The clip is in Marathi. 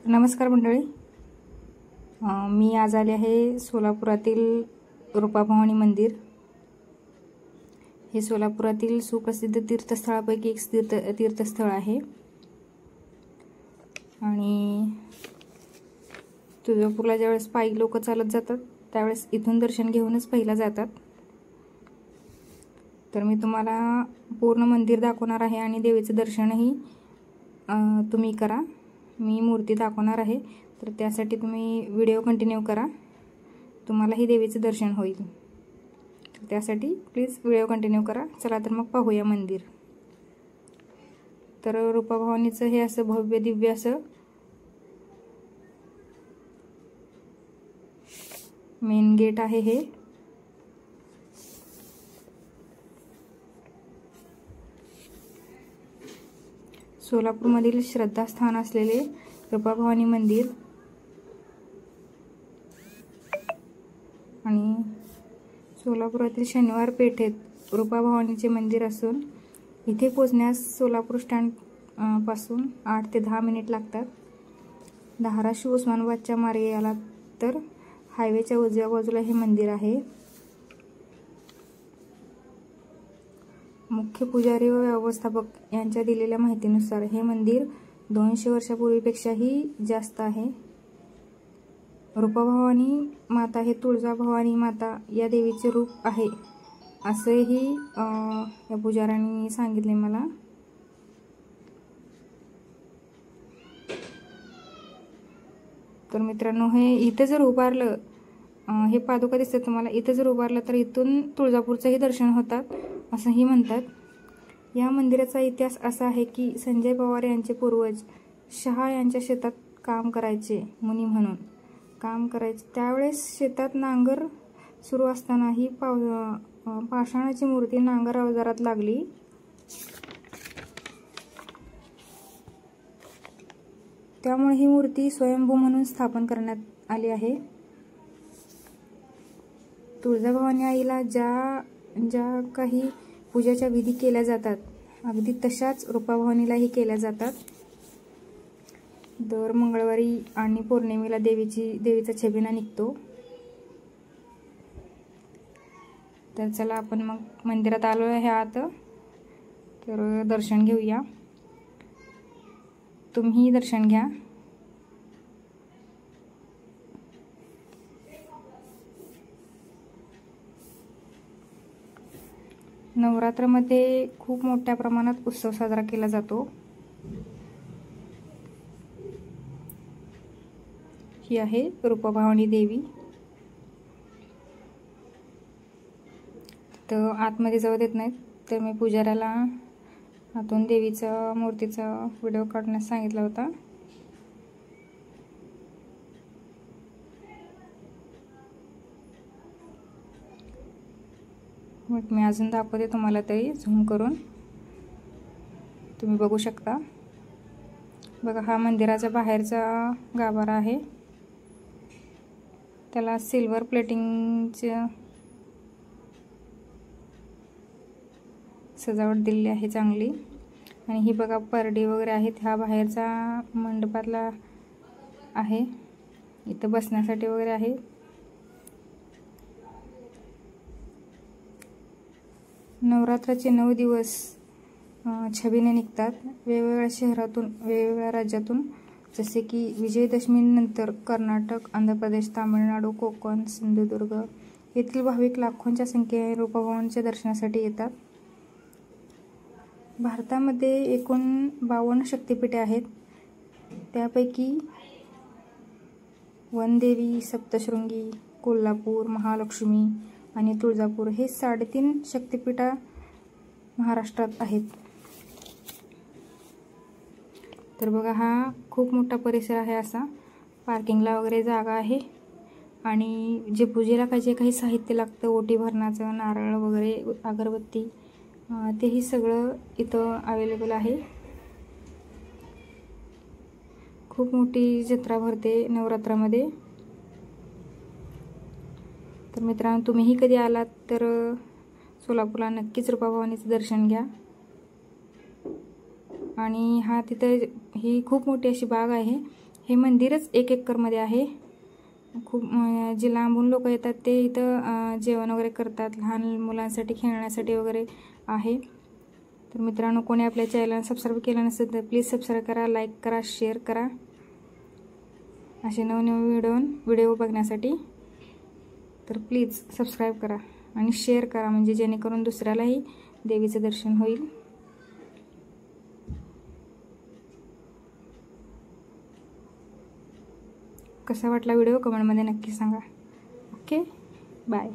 नमस्कार मंडळी, मी आज आले आहे सोलापुरातील रूपाभवानी मंदिर। हे सोलापुरातील सुप्रसिद्ध तीर्थस्थळापैकी एक तीर्थस्थळ आहे आणि तुळजापूरला ज्यावेळेस पायी लोक चालत जातात त्यावेळेस इथून दर्शन घेऊनच पहिला जातात। तर मी तुम्हाला पूर्ण मंदिर दाखवणार आहे आणि देवीचे दर्शनही तुम्ही करा। मी मूर्ती दाखवणार आहे, तर त्यासाठी तुम्ही व्हिडिओ कंटिन्यू करा, तुम्हाला ही देवीचे दर्शन होईल। तर त्यासाठी प्लीज व्हिडिओ कंटिन्यू करा। चला तर मग पाहूया मंदिर। तर रूपाभवानीचं हे असं भव्य दिव्य असं मेन गेट आहे। हे सोलापूरमधील श्रद्धास्थान असलेले रूपाभवानी मंदिर आणि सोलापुरातील शनिवार पेठेत रूपाभवानीचे मंदिर असून इथे पोहोचण्यास सोलापूर स्टँड पासून 8 ते 10 मिनिट लागतात। धाराशिव उस्मानाबादच्या मार्गे आला तर हायवेच्या उजव्या बाजूला हे मंदिर आहे। मुख्य पुजारी व व्यवस्थापक यांच्या दिलेल्या माहितीनुसार हे मंदिर 200 वर्षापूर्वीपेक्षाही जास्त आहे। रूपाभवानी माता हे तुळजाभवानी माता या देवीचे रूप आहे असेही या पुजाऱ्यांनी सांगितले मला। तर मित्रांनो, हे इथे जर उभारलं, हे पादुका दिसतात तुम्हाला, इथे जर उभारलं तर इथून तुळजापूरचंही दर्शन होतात असंही म्हणतात। या मंदिराचा इतिहास असा आहे की संजय पवार यांचे पूर्वज शहा यांच्या शेतात काम करायचे, मुनी म्हणून काम करायचे। त्यावेळेस शेतात नांगर सुरू असताना ही पाषाणाची मूर्ती नांगर अवजारात लागली। त्यामुळे ही मूर्ती स्वयंभू म्हणून स्थापन करण्यात आली आहे। तुळजाभवानी आईला ज्या काही पूजेच्या विधी केल्या जातात अगदी तशाच रूपाभवानीलाही केल्या जातात। दर मंगळवारी आणि पौर्णिमेला देवीचा छबिना निघतो। तर चला आपण मग मंदिरात आलो आहे आत, तर दर्शन घेऊया। तुम्ही दर्शन घ्या। नवरात्रामध्ये खूप मोठ्या प्रमाणात उत्सव साजरा केला जातो। ही आहे रूपाभवानी देवी। तर आतमध्ये जाऊ देत नाहीत, तर मी पुजाऱ्याला आतून देवीचा मूर्तीचा व्हिडिओ काढण्यास सांगितला होता। मग मी अजून दाखवते तुम्हाला, तरी झूम करून तुम्ही बघू शकता। बघा, हा मंदिराचा बाहेरचा गाभारा आहे, त्याला सिल्वर प्लेटिंगची सजावट दिलेली आहे चांगली। आणि ही बघा परडी वगैरे आहेत, हा बाहेरचा मंडपातला आहे, इथं बसण्यासाठी वगैरे आहे। नवरात्राचे 9 दिवस छबिने निघतात वेगवेगळ्या शहरातून, वेगवेगळ्या राज्यातून, जसे की विजयदशमीनंतर कर्नाटक, आंध्र प्रदेश, तामिळनाडू, कोकण, सिंधुदुर्ग येथील भाविक लाखोंच्या संख्येने रूपाभवानीच्या दर्शनासाठी येतात। भारतामध्ये एकूण 52 शक्तिपीठे आहेत, त्यापैकी वनदेवी, सप्तशृंगी, कोल्हापूर, महालक्ष्मी आणि तुळजापूर हे 3.5 शक्तिपीठ महाराष्ट्रात आहेत। तर बघा, हा खूप मोठा परिसर आहे, असा पार्किंगला वगैरे जागा आहे आणि जे पूजेला जे काही साहित्य लागतं, ओटी भरण्याचं, नारळ वगैरे, अगरबत्ती, तेही सगळं इथं अवेलेबल आहे। खूप मोठी जत्रा भरते नवरात्रामध्ये। तर मित्रांनो, तुम्हीही कधी आलात तर सोलापूरला नक्कीच रूपाभवानीचं दर्शन घ्या। आणि हा तिथे ही खूप मोठी अशी बाग आहे हे मंदिरच 1 एकरमध्ये आहे. खूप जे लांबून लोक येतात ते इथं जेवण वगैरे करतात. लहान मुलांसाठी खेळण्यासाठी वगैरे आहे. तर मित्रांनो, कोणी आपल्या चॅनलला सबस्क्राईब केलं नसेल तर प्लीज सबस्क्राईब करा, लाईक करा, शेअर करा असे नवनवीन व्हिडिओ बघण्यासाठी. तर प्लीज सबस्क्राईब करा आणि शेअर करा, म्हणजे जेणेकरून दुसऱ्यालाही देवीचं दर्शन होईल. कसा वाटला व्हिडिओ कमेंटमध्ये नक्की सांगा. Okay, bye.